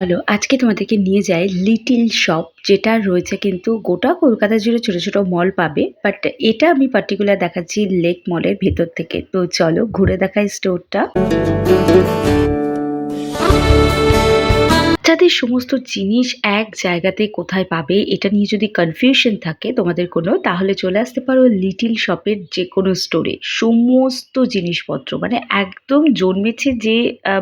Hello, আজকে তোমাদেরকে নিয়ে যাই লিটল শপ যেটা রয়েছে কিন্তু গোটা কলকাতা জুড়ে ছোট, ছোট মল পাবে। বাট এটা আমি পার্টিকুলার দেখাচ্ছি লেক মলের ভেতর থেকে। তো চলো ঘুরে দেখাই স্টোরটা। বাচ্চাদের সমস্ত জিনিস এক জায়গাতে কোথায় পাবে এটা নিয়ে যদি কনফিউশন থাকে তোমাদের কোনো, তাহলে চলে আসতে পারো লিটল শপের যেকোনো স্টোরে। সমস্ত জিনিসপত্র মানে একদম জন্মেছে যে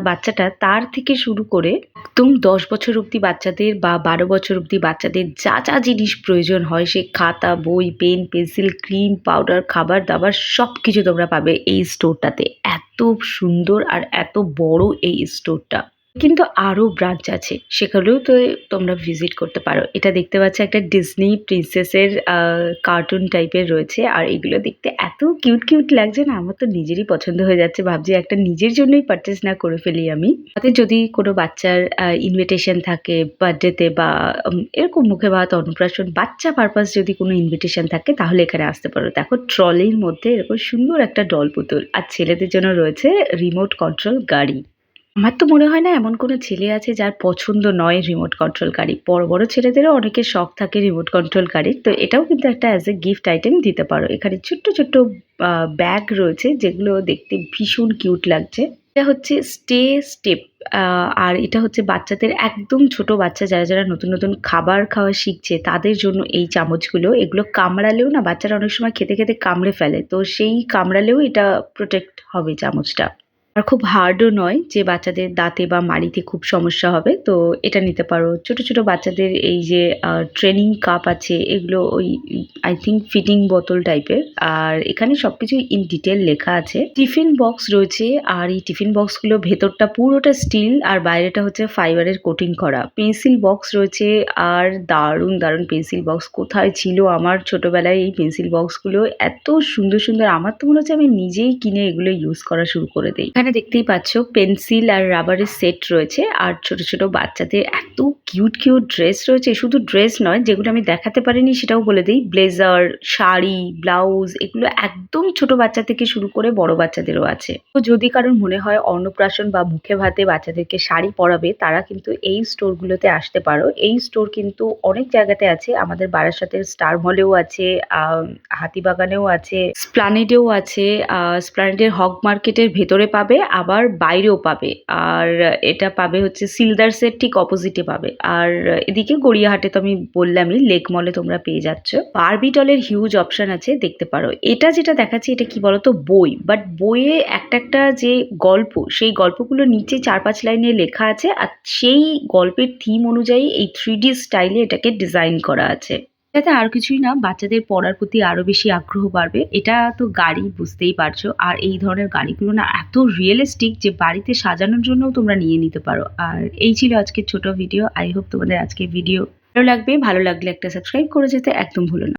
বাচ্চাটা তার থেকে শুরু করে একদম ১০ বছর অব্দি বাচ্চাদের বা ১২ বছর অব্দি বাচ্চাদের যা, যা জিনিস প্রয়োজন হয় সে খাতা, বই, পেন, পেন্সিল, ক্রিম, পাউডার, খাবার-দাবার সবকিছু তোমরা পাবে এই স্টোরটাতে। এত সুন্দর আর এত বড় এই স্টোরটা। কিন্তু আরো ব্রাঞ্চ আছে। সেগুলোও তো তোমরা ভিজিট করতে পারো। এটা দেখতে পাচ্ছ একটা ডিজনি প্রিন্সেসের কার্টুন টাইপের রয়েছে। আর এগুলো দেখতে এত কিউট, কিউট লাগছে না, আমার তো নিজেরই পছন্দ হয়ে যাচ্ছে। ভাবছি একটা নিজের জন্যই পারচেজ না করে ফেলি আমি। তাতে যদি কোনো বাচ্চার ইনভিটেশন থাকে বার্থডেতে বা এরকম মুখে ভাত, অন্নপ্রাশন, বাচ্চা পারপাস যদি কোনো ইনভিটেশন থাকে তাহলে এখানে আসতে পারো। দেখো ট্রলির মধ্যে এরকম সুন্দর একটা ডল পুতুল। আর ছেলেদের জন্য রয়েছে রিমোট কন্ট্রোল গাড়ি। আমার তো মনে হয় না এমন কোনো ছেলে আছে যার পছন্দ নয় রিমোট কন্ট্রোল গাড়ি। বড়, বড় ছেলেদেরও অনেকের শখ থাকে রিমোট কন্ট্রোল গাড়ির। তো এটাও কিন্তু একটা অ্যাজ এ গিফট আইটেম দিতে পারো। এখানে ছোট্ট, ছোট্ট ব্যাগ রয়েছে যেগুলো দেখতে ভীষণ কিউট লাগছে। এটা হচ্ছে স্টে স্টেপ আর এটা হচ্ছে বাচ্চাদের একদম ছোট বাচ্চা যারা, যারা নতুন, নতুন খাবার খাওয়া শিখছে তাদের জন্য এই চামচগুলো। এগুলো কামড়ালেও না বাচ্চারা অনেক সময় খেতে, খেতে কামড়ে ফেলে। তো সেই কামড়ালেও এটা প্রোটেক্ট হবে চামচটা। আর খুব হার্ডও নয় যে বাচ্চাদের দাঁতে বা মাড়িতে খুব সমস্যা হবে। তো এটা নিতে পারো। ছোট, ছোট বাচ্চাদের এই যে ট্রেনিং কাপ আছে এগুলো ওই আই থিংক ফিডিং বোতল টাইপের। আর এখানে সবকিছু ইন ডিটেইল লেখা আছে। টিফিন বক্স রয়েছে আর এই টিফিন বক্সগুলো ভেতরটা পুরোটা স্টিল আর বাইরেটা হচ্ছে ফাইবারের কোটিং করা। পেন্সিল বক্স রয়েছে আর দারুণ, দারুণ পেন্সিল বক্স। কোথায় ছিল আমার ছোটবেলায় এই পেন্সিল বক্সগুলো? এত সুন্দর, সুন্দর আমার তো মনে হচ্ছে আমি নিজেই কিনে এগুলো ইউজ করা শুরু করে দেই। এখানে দেখতেই পাচ্ছ পেন্সিল আর রাবারের সেট রয়েছে আর ছোট, ছোট বাচ্চাদের এত কিউট, কিউট ড্রেস রয়েছে। শুধু ড্রেস নয়, যেগুলো আমি দেখাতে পারিনি সেটাও বলে দেই। ব্লেজার, শাড়ি, ব্লাউজ এগুলো একদম ছোট বাচ্চা থেকে শুরু করে বড় বাচ্চাদেরও আছে। তো যদি কারোর মনে হয় অন্নপ্রাশন বা মুখে ভাতে বাচ্চাদেরকে শাড়ি পরাবে তারা কিন্তু এই স্টোরগুলোতে আসতে পারো। এই স্টোর কিন্তু অনেক জায়গাতে আছে। আমাদের বারাসাতের স্টার মলেও আছে, হাতিবাগানেও আছে, এসপ্ল্যানেডেও আছে। এসপ্ল্যানেডের হগ মার্কেটের ভেতরে পাবে আবার বাইরেও পাবে। আর এটা পাবে হচ্ছে সিলদার্সের ঠিক অপোজিটে পাবে। আর এদিকে গড়িয়াহাটে তো আমি বললামই, লেক মলে তোমরা পেয়ে যাচ্ছ। বারবি ডলের হিউজ অপশন আছে, দেখতে পারো। এটা যেটা দেখাচ্ছি এটা কি বলতো বই। বাট বইয়ে একটা, একটা যে গল্প সেই গল্পগুলো নিচে ৪-৫ লাইনে লেখা আছে আর সেই গল্পের থিম অনুযায়ী এই 3D স্টাইলে এটাকে ডিজাইন করা আছে। এটাতে আর কিছুই না, বাচ্চাদের পড়ার প্রতি আরো বেশি আগ্রহ বাড়বে। এটা তো গাড়ি বুঝতেই পারছো। আর এই ধরনের গাড়িগুলো না এত রিয়েলিস্টিক যে বাড়িতে সাজানোর জন্যও তোমরা নিয়ে নিতে পারো। আর এই ছিল আজকের ছোট ভিডিও। আই হোপ তোমাদের আজকের ভিডিও ভালো লাগবে। ভালো লাগলে একটা সাবস্ক্রাইব করে যেতে একদম ভুলো না।